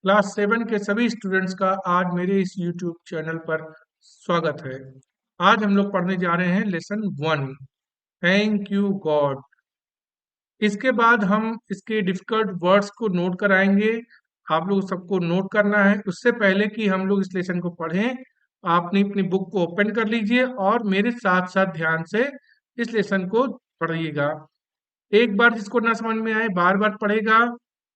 Class 7 के सभी students का आज मेरे इस यूट्यूब चैनल पर स्वागत है। आज हम लोग पढ़ने जा रहे हैं लेसन 1, थैंक यू गॉड। इसके बाद हम इसके डिफिकल्ट वर्ड्स को नोट कराएंगे। आप लोग सबको नोट करना है। उससे पहले कि हम लोग इस लेसन को पढ़ें, आपने अपनी बुक को ओपन कर लीजिए और मेरे साथ साथ ध्यान से इस लेसन को पढ़िएगा। एक बार जिसको ना समझ में आए बार बार पढ़ेगा,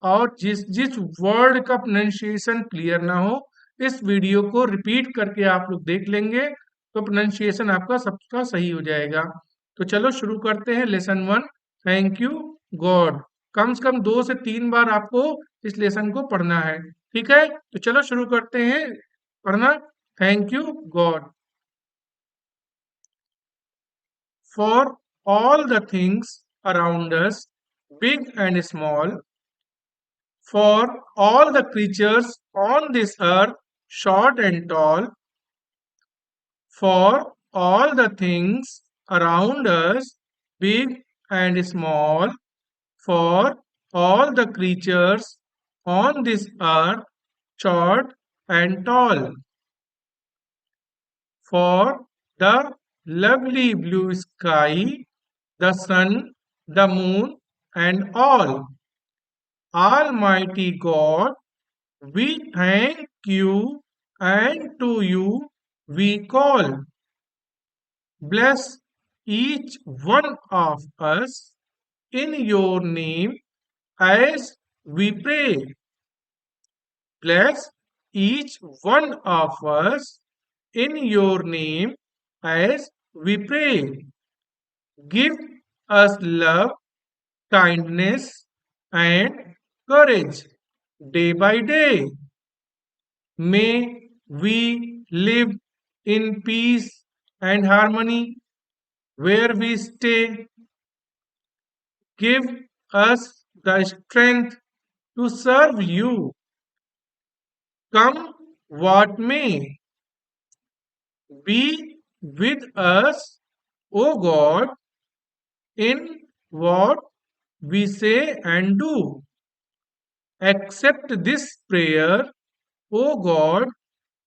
और जिस जिस वर्ड का प्रोनाउंसिएशन क्लियर ना हो इस वीडियो को रिपीट करके आप लोग देख लेंगे तो प्रोनाउंसिएशन आपका सबका सही हो जाएगा। तो चलो शुरू करते हैं लेसन 1, थैंक यू गॉड। कम से कम 2 से 3 बार आपको इस लेसन को पढ़ना है, ठीक है? तो चलो शुरू करते हैं पढ़ना। Thank you God for all the things around us, big and small, for all the creatures on this earth, short and tall, for all the things around us, big and small, for all the creatures on this earth, short and tall, for the lovely blue sky, the sun, the moon, and all. Almighty God, we thank you, and to you we call. Bless each one of us in your name as we pray. Bless each one of us in your name as we pray. Give us love, kindness, and courage day by day. May we live in peace and harmony where we stay. Give us the strength to serve you. Come what may. Be with us, O God, in what we say and do. Accept this prayer, O God,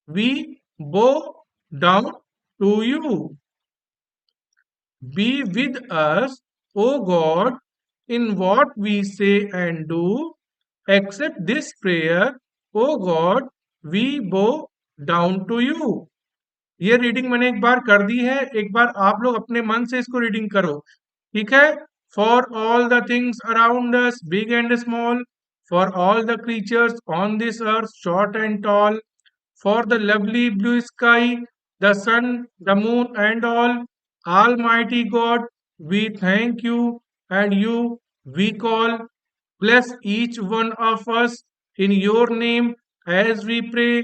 we bow down to you. Be with us, O God, in what we say and do. Accept this prayer, O God, we bow down to you. ये reading मैंने एक बार कर दी है, एक बार आप लोग अपने मन से इसको रीडिंग करो, ठीक है? For all the things around us, big and small, for all the creatures on this earth, short and tall, for the lovely blue sky, the sun, the moon, and all. Almighty God, we thank you, and you we call. Bless each one of us in your name as we pray.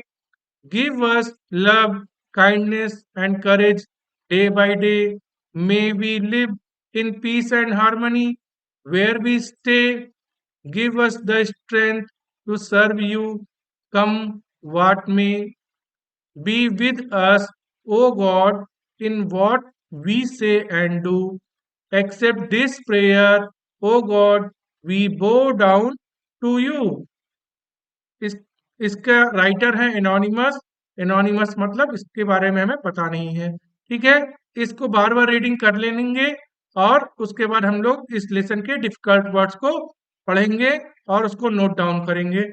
Give us love, kindness, and courage day by day. May we live in peace and harmony where we stay. Give us the strength to serve you, come what may. Be with us, O God, in what we say and do. Accept this prayer, O God, we bow down to you. इस इसका writer है anonymous. Anonymous मतलब इसके बारे में हमें पता नहीं है, ठीक है? इसको बार बार रीडिंग कर लेंगे और उसके बाद हम लोग इस लेसन के डिफिकल्ट वर्ड्स को पढ़ेंगे और उसको नोट डाउन करेंगे।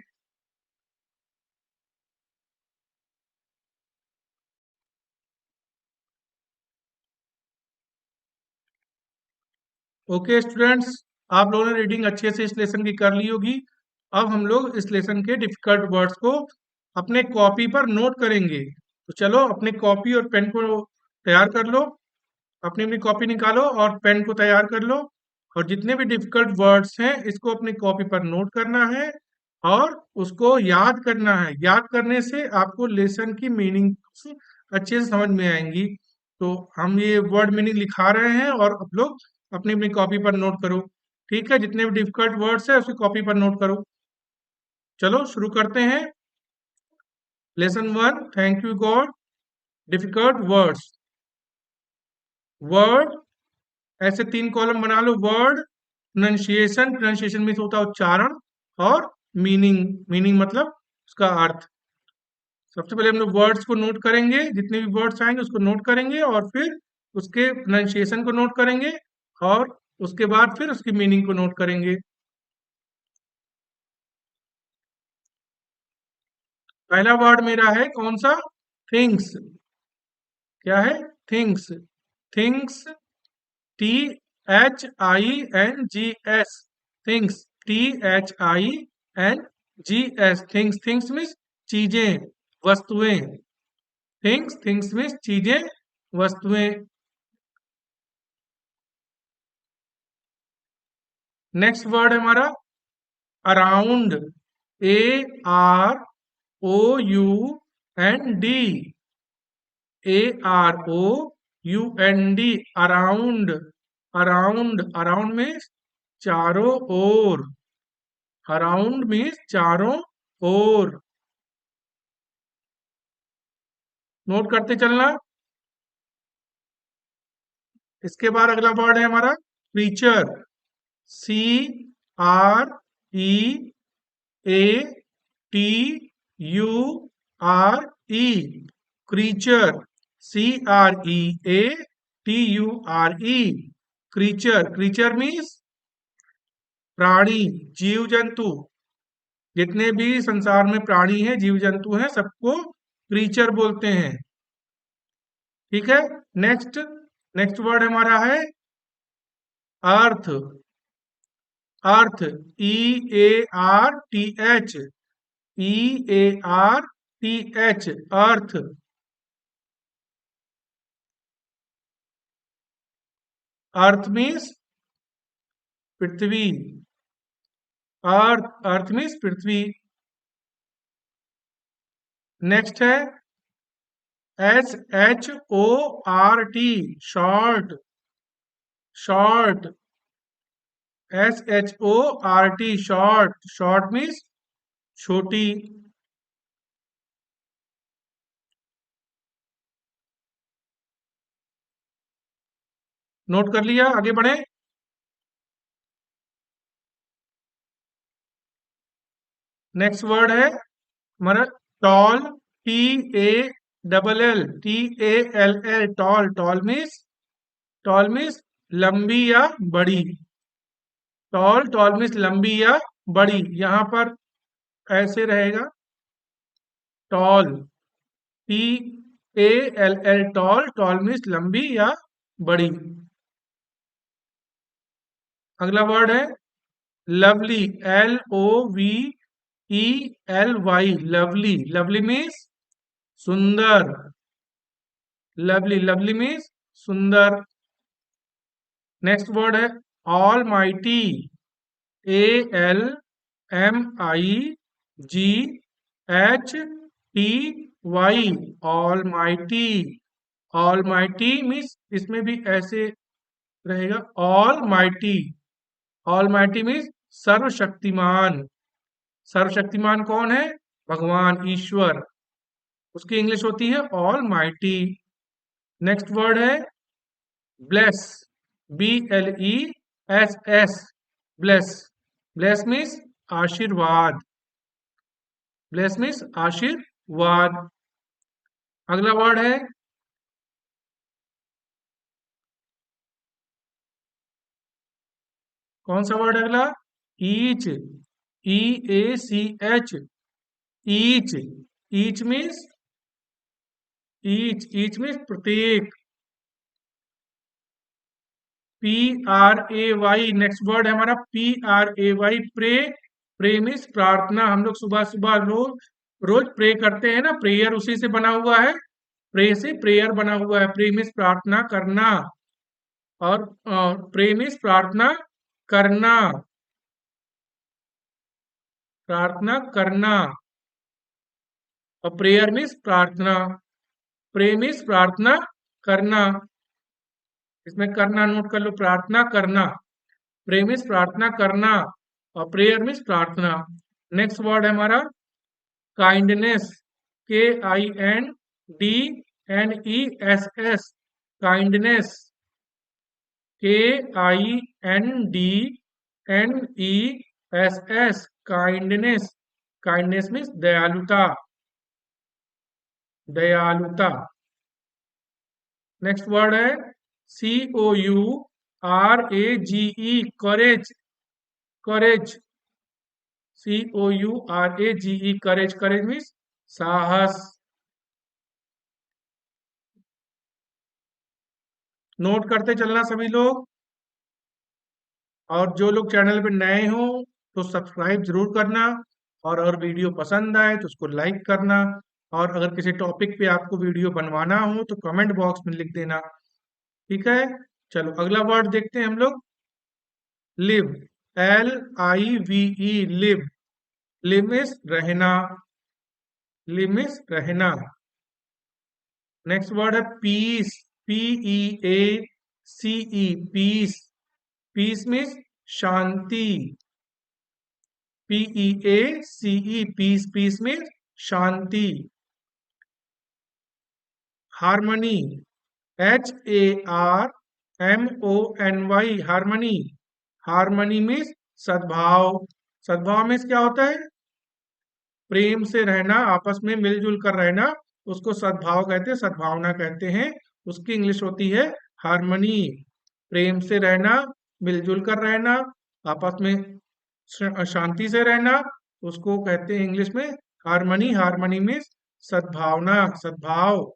ओके स्टूडेंट्स, आप लोगों ने रीडिंग अच्छे से इस लेसन की कर ली होगी। अब हम लोग इस लेसन के डिफिकल्ट वर्ड्स को अपने कॉपी पर नोट करेंगे। तो चलो अपने कॉपी और पेन को तैयार कर लो। अपनी अपनी कॉपी निकालो और पेन को तैयार कर लो, और जितने भी डिफिकल्ट वर्ड्स हैं इसको अपनी कॉपी पर नोट करना है और उसको याद करना है। याद करने से आपको लेसन की मीनिंग अच्छे से समझ में आएंगी। तो हम ये वर्ड मीनिंग लिखा रहे हैं और आप लोग अपनी अपनी कॉपी पर नोट करो, ठीक है? जितने भी डिफिकल्ट वर्ड्स है उसकी कॉपी पर नोट करो। चलो शुरू करते हैं। Lesson 1, thank you God. Difficult words. Word, ऐसे 3 कॉलम बना लो। वर्ड, प्रोनाउंसिएशन, प्रोनाउंसिएशन मीन्स होता है उच्चारण, और मीनिंग, मीनिंग मतलब उसका अर्थ। सबसे पहले हम लोग वर्ड्स को नोट करेंगे, जितने भी वर्ड्स आएंगे उसको नोट करेंगे और फिर उसके प्रोनाउंसिएशन को नोट करेंगे और उसके बाद फिर उसकी मीनिंग को नोट करेंगे। पहला वर्ड मेरा है कौन सा? थिंग्स। क्या है? Things. Things, T H I N G S. Things, T H I N G S. Things, things means चीजें, वस्तुएं। थिंग्स, थिंग्स मीन्स चीजें, वस्तुएं। नेक्स्ट वर्ड है हमारा around. A R O U N D. A R O U N D. Around. Around, around means चारों ओर। Around means चारों ओर। Note करते चलना। इसके बाद अगला वर्ड है हमारा creature. C R E A T U R E. Creature. C R E A T U R E. Creature. Creature means प्राणी, जीव जंतु। जितने भी संसार में प्राणी हैं, जीव जंतु हैं, सबको क्रीचर बोलते हैं। ठीक है। नेक्स्ट, नेक्स्ट वर्ड हमारा है earth. Earth, E A R T H. E A R T H, earth. Earth means पृथ्वी। अर्थ, अर्थ मीन्स पृथ्वी। नेक्स्ट है S H O R T, short. Short, S H O R T, short. Short means छोटी। Note कर लिया, आगे बढ़े। Next word है हमारा tall. T A double L, T A L L, tall. Tall means, tall means लंबी या बड़ी। टॉल, टॉल मीन्स लंबी या बड़ी। यहां पर ऐसे रहेगा tall. T A L L, tall. Tall means लंबी या बड़ी। अगला वर्ड है lovely. L O V E L Y, lovely. Lovely means सुंदर। लवली, लवली मीन्स सुंदर। नेक्स्ट वर्ड है almighty. A L M I G H T Y, almighty. Almighty means इसमें भी ऐसे रहेगा almighty. Almighty means सर्वशक्तिमान। सर्वशक्तिमान कौन है? भगवान, ईश्वर। उसकी इंग्लिश होती है ऑल माइटी। नेक्स्ट वर्ड है bless. B L E S S, bless. Bless means आशीर्वाद। ब्लेस मीन्स आशीर्वाद। अगला वर्ड है कौन सा वर्ड है अगला? Each. E A C H, each. Each means, each means प्रत्येक। P R A Y. Next word है हमारा P R A Y, pray. Pray means प्रार्थना। हम लोग सुबह सुबह रोज रोज प्रे करते हैं ना, प्रेयर उसी से बना हुआ है। प्रे से प्रेयर बना हुआ है। प्रे मीन्स प्रार्थना करना। और प्रे मीन्स प्रार्थना करना। प्रार्थना करना। और प्रेयर मीन्स प्रार्थना। प्रे मीन्स प्रार्थना करना। इसमें करना नोट कर लो, प्रार्थना करना। प्रे मीन्स प्रार्थना करना और प्रेयर मीन्स प्रार्थना। नेक्स्ट वर्ड है हमारा kindness. K I N D N E S S, kindness. K I N D N E S S, kindness. Kindness means दयालुता, दयालुता। नेक्स्ट वर्ड है COURAGE, courage, courage, COURAGE, courage, courage means साहस। Note करते चलना सभी लोग, और जो लोग चैनल पे नए हो तो सब्सक्राइब जरूर करना, और अगर वीडियो पसंद आए तो उसको लाइक करना, और अगर किसी टॉपिक पे आपको वीडियो बनवाना हो तो कमेंट बॉक्स में लिख देना। ठीक है, चलो अगला वर्ड देखते हैं हम लोग। Live, LIVE, live, live means रहना, लिव मीन्स रहना। नेक्स्ट वर्ड है peace, PEACE, peace, peace means शांति, PEACE, पीस, पीस मीन्स शांति। Harmony, HARMONY, harmony, harmony means सद्भाव, सद्भाव मीन्स क्या होता है? प्रेम से रहना, आपस में मिलजुल कर रहना, उसको सद्भाव कहते हैं, सद्भावना कहते हैं। उसकी इंग्लिश होती है हार्मनी। प्रेम से रहना, मिलजुल कर रहना, आपस में शांति से रहना, उसको कहते हैं इंग्लिश में हार्मनी। हार्मनी मीन्स सद्भावना, सद्भाव।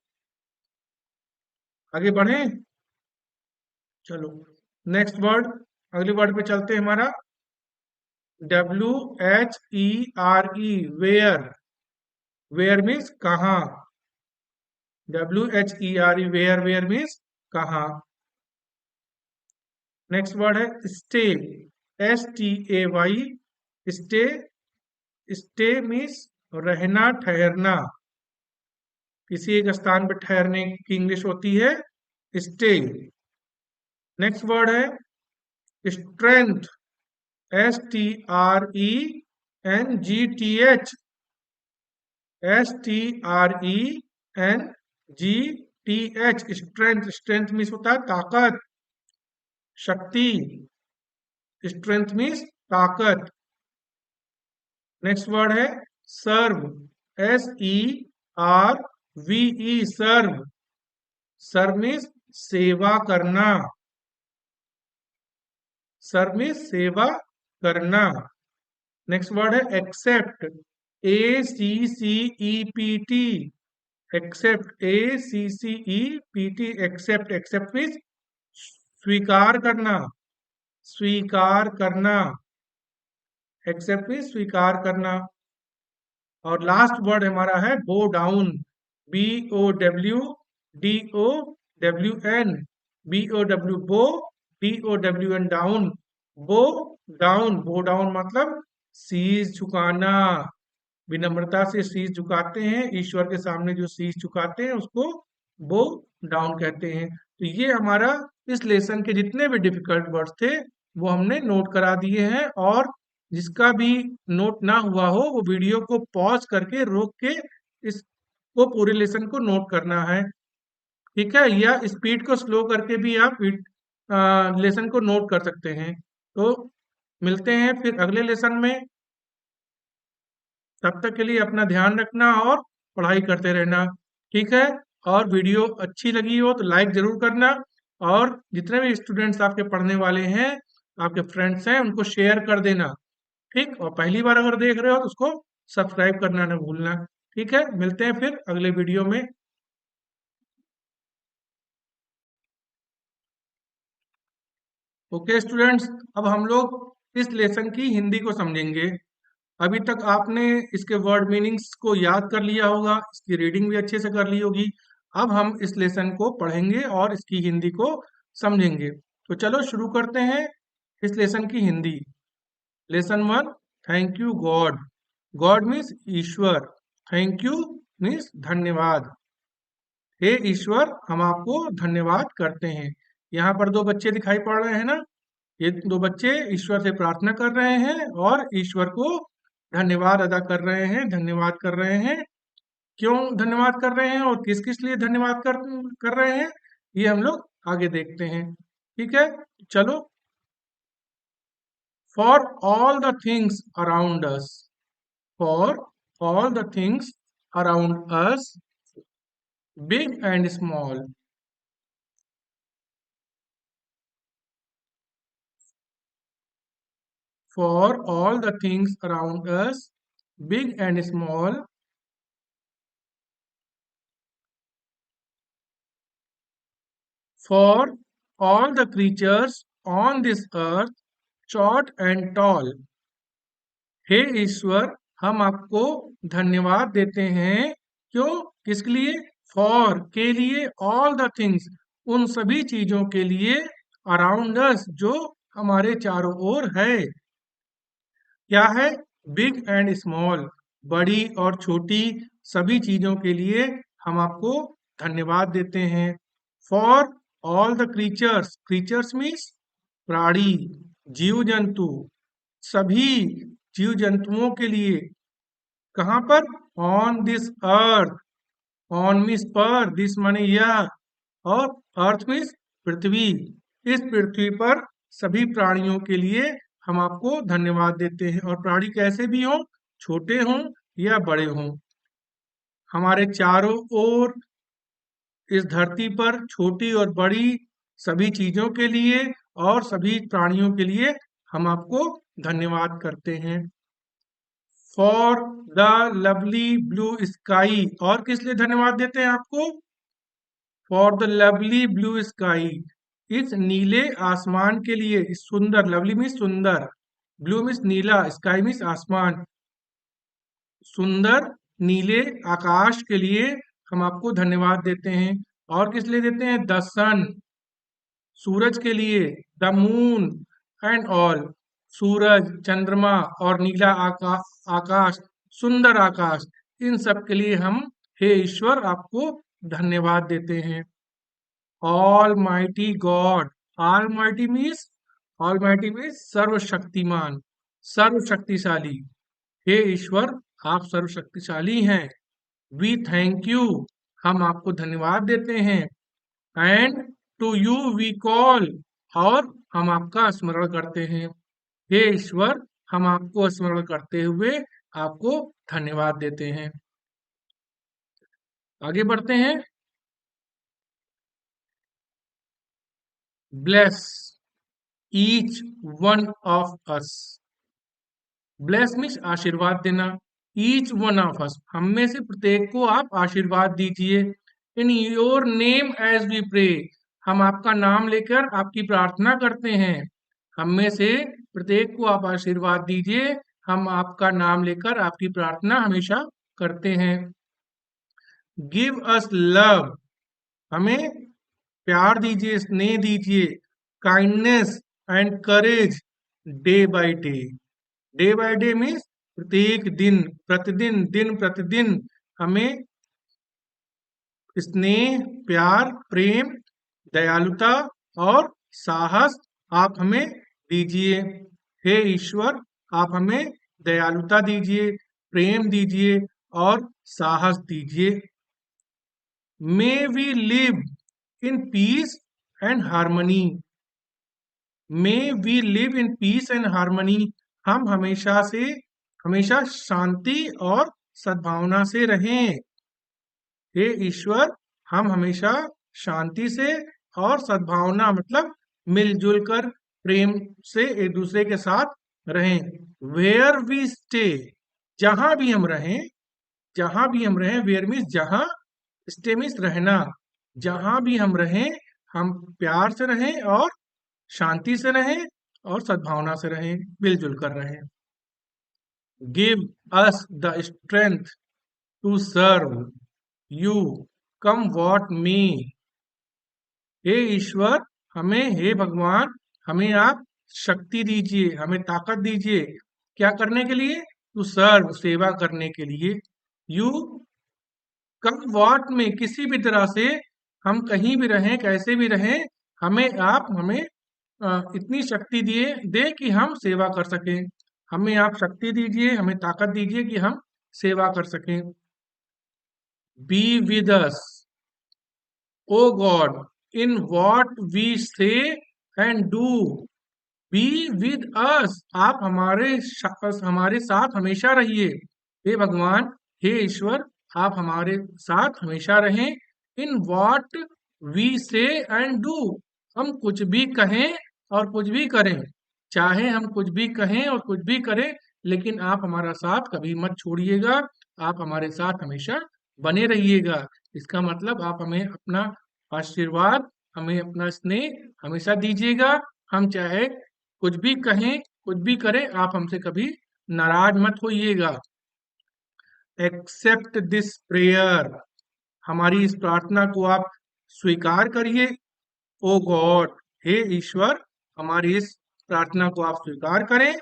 आगे बढ़ें, चलो नेक्स्ट वर्ड, अगले वर्ड पे चलते हैं। हमारा WHERE, वेयर, वेयर मीन्स कहाँ, WHERE, वेयर, वेयर मीन्स कहाँ। नेक्स्ट वर्ड है stay, STAY, stay, stay means रहना, ठहरना, किसी एक स्थान पर ठहरने की इंग्लिश होती है स्टे। नेक्स्ट वर्ड है strength, STRENGTH, STRENGTH, strength, strength means होता है ताकत, शक्ति, स्ट्रेंथ मीन्स ताकत। नेक्स्ट वर्ड है सर्व, SERVE, सर्व, सर्व मीन्स सेवा करना, सर्व मीन्स सेवा करना। नेक्स्ट वर्ड है accept, ACCEPT, accept, ACCEPT, accept, accept means स्वीकार करना, स्वीकार करना, एक्सेप्ट मीन्स स्वीकार करना। और लास्ट वर्ड हमारा है बो डाउन, BOWDOWN, BOW बो, DOWN डाउन, बो डाउन, बो डाउन मतलब शीश झुकाना, विनम्रता से शीश झुकाते हैं, ईश्वर के सामने जो शीश झुकाते हैं उसको बो डाउन कहते हैं। तो ये हमारा इस लेसन के जितने भी डिफिकल्ट वर्ड्स थे वो हमने नोट करा दिए हैं, और जिसका भी नोट ना हुआ हो वो वीडियो को पॉज करके रोक के इसको पूरे लेसन को नोट करना है। ठीक है, या स्पीड को स्लो करके भी आप लेसन को नोट कर सकते हैं। तो मिलते हैं फिर अगले लेसन में, तब तक के लिए अपना ध्यान रखना और पढ़ाई करते रहना। ठीक है, और वीडियो अच्छी लगी हो तो लाइक जरूर करना, और जितने भी स्टूडेंट्स आपके पढ़ने वाले हैं, आपके फ्रेंड्स हैं, उनको शेयर कर देना। ठीक, और पहली बार अगर देख रहे हो तो उसको सब्सक्राइब करना ना भूलना। ठीक है, मिलते हैं फिर अगले वीडियो में। ओके स्टूडेंट्स, अब हम लोग इस लेसन की हिंदी को समझेंगे। अभी तक आपने इसके वर्ड मीनिंग्स को याद कर लिया होगा, इसकी रीडिंग भी अच्छे से कर ली होगी। अब हम इस लेसन को पढ़ेंगे और इसकी हिंदी को समझेंगे। तो चलो शुरू करते हैं इस लेसन की Hindi. Lesson one, thank you God, God means Ishwar, thank you means धन्यवाद। हे ईश्वर, हम आपको धन्यवाद करते हैं। यहाँ पर दो बच्चे दिखाई पड़ रहे हैं ना, ये दो बच्चे ईश्वर से प्रार्थना कर रहे हैं और ईश्वर को धन्यवाद अदा कर रहे हैं, धन्यवाद कर रहे हैं। क्यों धन्यवाद कर रहे हैं और किस किस लिए धन्यवाद कर रहे हैं, ये हम लोग आगे देखते हैं। ठीक है, चलो। For all the things around us, for all the things around us, big and small. For all the things around us, big and small, for all the creatures on this earth, short and tall. हे ईश्वर, हम आपको धन्यवाद देते हैं। क्यों? किसके लिए? For, के लिए, ऑल द थिंग्स, उन सभी चीजों के लिए, अराउंड अस, जो हमारे चारों ओर है। क्या है? बिग एंड स्मॉल, बड़ी और छोटी सभी चीजों के लिए हम आपको धन्यवाद देते हैं। For all the creatures, creatures means प्राणी, जीव जंतु, सभी जीव जंतुओं के लिए। कहाँ पर? On this earth, on means पर, दिस माने यह, और अर्थ मीन्स पृथ्वी, इस पृथ्वी पर सभी प्राणियों के लिए हम आपको धन्यवाद देते हैं। और प्राणी कैसे भी हों, छोटे हों या बड़े हों, हमारे चारों ओर इस धरती पर छोटी और बड़ी सभी चीजों के लिए और सभी प्राणियों के लिए हम आपको धन्यवाद करते हैं। For the lovely blue sky, और किस लिए धन्यवाद देते हैं आपको? For the lovely blue sky, इस नीले आसमान के लिए, इस सुंदर, लवली मीन्स सुंदर, ब्लू मीन्स नीला, स्काई मीन्स आसमान, सुंदर नीले आकाश के लिए हम आपको धन्यवाद देते हैं। और किस लिए देते हैं? द सन, सूरज के लिए, द मून एंड ऑल, सूरज, चंद्रमा और नीला आकाश, सुंदर आकाश, इन सब के लिए हम, हे ईश्वर, आपको धन्यवाद देते हैं। All mighty God, all mighty means सर्वशक्तिमान, सर्वशक्तिशाली। हे ईश्वर, आप सर्वशक्तिशाली हैं। वी थैंक यू, हम आपको धन्यवाद देते हैं। And to you we call, और हम आपका स्मरण करते हैं। हे ईश्वर, हम आपको स्मरण करते हुए आपको धन्यवाद देते हैं। आगे बढ़ते हैं। Bless each one of us, bless means आशीर्वाद देना, ईच वन ऑफ अस, हम में से प्रत्येक को आप आशीर्वाद दीजिए। In your name as we pray, हम आपका नाम लेकर आपकी प्रार्थना करते हैं। हम में से प्रत्येक को आप आशीर्वाद दीजिए, हम आपका नाम लेकर आपकी प्रार्थना हमेशा करते हैं। गिव अस लव, हमें प्यार दीजिए, स्नेह दीजिए। Kindness and courage day by day, day by day means प्रत्येक दिन, प्रतिदिन, दिन प्रतिदिन हमें स्नेह, प्यार, प्रेम, दयालुता और साहस आप हमें दीजिए। हे ईश्वर, आप हमें दयालुता दीजिए, प्रेम दीजिए और साहस दीजिए। May we live in peace and harmony, may we live in peace and harmony, हम हमेशा शांति और सद्भावना से रहें। हे ईश्वर, हम हमेशा शांति से और सद्भावना मतलब मिलजुल कर प्रेम से एक दूसरे के साथ रहें। वेयर वी स्टे, जहां भी हम रहें, जहां भी हम रहें, वेयर मीन्स जहां, स्टे मीन्स रहना, जहां भी हम रहें, हम प्यार से रहें और शांति से रहें और सद्भावना से रहें, मिलजुल कर रहें। Give us the strength to serve you come what may, हे ईश्वर, हमें, हे भगवान, हमें आप शक्ति दीजिए, हमें ताकत दीजिए। क्या करने के लिए? टू सर्व, सेवा करने के लिए। यू कम वॉट में, किसी भी तरह से, हम कहीं भी रहें, कैसे भी रहें, हमें इतनी शक्ति दिए दे कि हम सेवा कर सकें। हमें आप शक्ति दीजिए, हमें ताकत दीजिए कि हम सेवा कर सकें। Be with us O God in what we say and do, be with us, आप हमारे साथ हमेशा रहिए। हे भगवान, हे ईश्वर, आप हमारे साथ हमेशा रहें। इन what we say and do, हम कुछ भी कहें और कुछ भी करें, चाहे हम कुछ भी कहें और कुछ भी करें, लेकिन आप हमारा साथ कभी मत छोड़िएगा। आप हमारे साथ हमेशा बने रहिएगा। इसका मतलब आप हमें अपना आशीर्वाद, हमें अपना स्नेह हमेशा दीजिएगा। हम चाहे कुछ भी कहें, कुछ भी करें, आप हमसे कभी नाराज मत होइएगा। एक्सेप्ट दिस प्रेयर, हमारी इस प्रार्थना को आप स्वीकार करिए। ओ गॉड, हे ईश्वर, हमारी इस प्रार्थना को आप स्वीकार करें।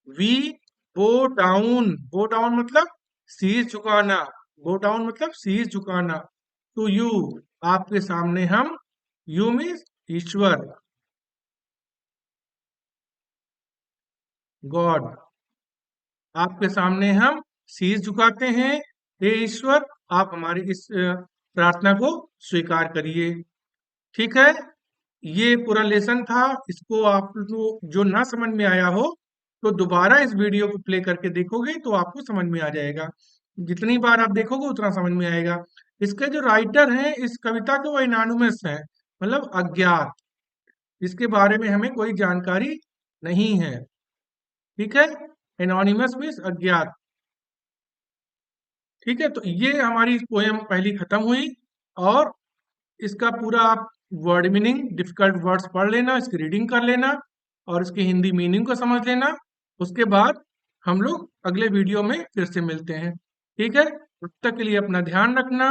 वी बो डाउन मतलब शीश झुकाना, बो डाउन मतलब शीश झुकाना। टू यू, आपके सामने हम, यू मीन्स ईश्वर, गॉड, आपके सामने हम शीश झुकाते हैं। हे ईश्वर, आप हमारी इस प्रार्थना को स्वीकार करिए। ठीक है, ये पूरा लेसन था। इसको आप जो ना समझ में आया हो तो दोबारा इस वीडियो को प्ले करके देखोगे तो आपको समझ में आ जाएगा। जितनी बार आप देखोगे उतना समझ में आएगा। इसके जो राइटर हैं इस कविता के, वो एनानिमस हैं, मतलब अज्ञात। इसके बारे में हमें कोई जानकारी नहीं है। ठीक है, एनोनिमस मीन्स अज्ञात। ठीक है, तो ये हमारी पोयम पहली खत्म हुई। और इसका पूरा आप वर्ड मीनिंग, डिफिकल्ट वर्ड्स पढ़ लेना, इसकी रीडिंग कर लेना और इसकी हिंदी मीनिंग को समझ लेना। उसके बाद हम लोग अगले वीडियो में फिर से मिलते हैं। ठीक है, तब तक के लिए अपना ध्यान रखना।